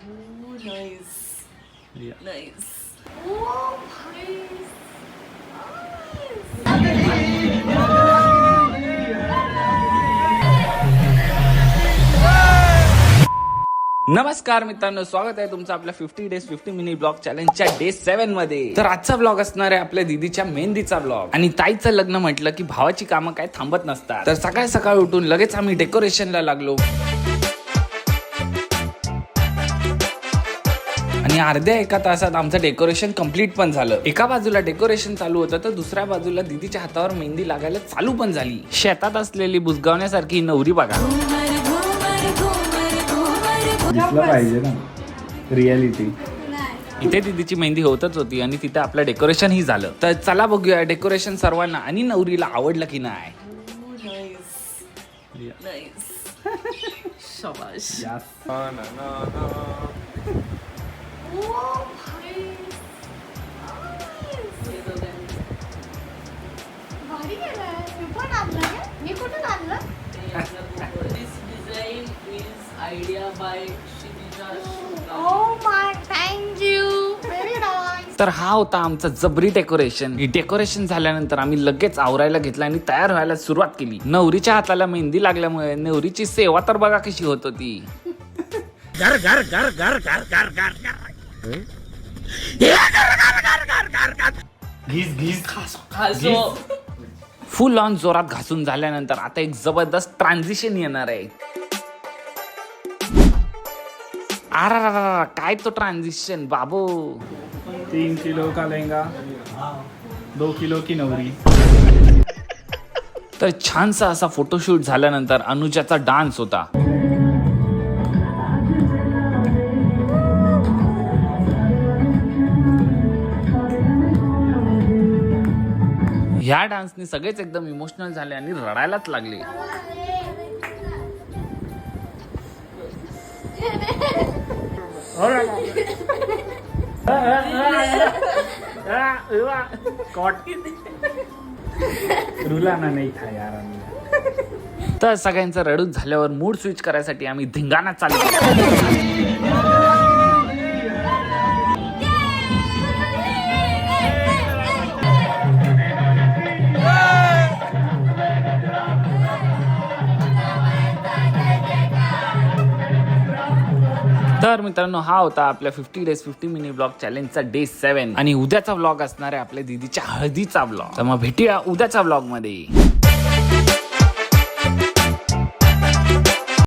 Oh, nice. Yeah. Nice. Oh, nice. नमस्कार मित्रांनो, स्वागत आहे तुमचं आपल्या 50 डेज 50 मिनी ब्लॉग चॅलेंजच्या डे 7 मध्ये. तर आजचा ब्लॉग असणार आहे आपल्या दीदीच्या मेहंदीचा ब्लॉग. आणि ताईचं लग्न म्हटलं की भावाची कामं काय थांबत नसतात. तर सकाळी सकाळी उठून लगेच आम्ही डेकोरेशनला लागलो आणि अर्ध्या एका तासात आमचं डेकोरेशन कम्प्लीट पण झालं. एका बाजूला डेकोरेशन चालू होतं तर दुसऱ्या बाजूला दीदीच्या हातावर मेहंदी लागायला चालू पण झाली. शेतात असलेली बुजगावण्यासारखी नवरी बघा. दिसलं पाहिजे ना रियालिटी. इथे दीदीची मेहंदी होतच होती आणि तिथे आपलं डेकोरेशन ही झालं. तर चला बघूया डेकोरेशन सर्वांना आणि नवरीला आवडलं की नाही. Oh, nice. Nice. Shabash. Oh, nice. भारी केलंय. मी पण आणलं हे? मी कुठून आणलं? This design is idea by Shilija Shukla. Oh my, thank you. Very nice. तर हा होता आमचा जबरी डेकोरेशन. ही डेकोरेशन झाल्यानंतर आम्ही लगेच आवरायला घेतला आणि तयार व्हायला सुरुवात केली. नवरीच्या हाताला मेहंदी लागल्यामुळे नवरीची सेवा तर बघा कशी होत होती. घर घर घर घर घर घर घर घिस घिस Also, फुल ऑन जोरात घासून झाल्यानंतर आता एक जबरदस्त ट्रान्झिशन येणार आहे. आरा काय तो ट्रान्झिशन बाबू. 3 किलो का लहंगा, 2 किलो की नवरी. तर छानसा असा फोटोशूट झाल्यानंतर अनुजाचा डान्स होता. ह्या डान्सने सगळेच एकदम इमोशनल झाले आणि रडायलाच लागले. रुलाना नाही था यार. तर सगळ्यांचं रडून झाल्यावर मूड स्विच करायसाठी आम्ही धिंगाणा चालू केला. तर मित्रांनो, हा होता आपल्या 50 डेज 50 मिनी ब्लॉग चॅलेंजचा डे 7 आणि उद्याचा ब्लॉग असणार आहे आपल्या दीदीच्या हळदीचा ब्लॉग. तर मग भेटूया उद्याच्या ब्लॉग मध्ये.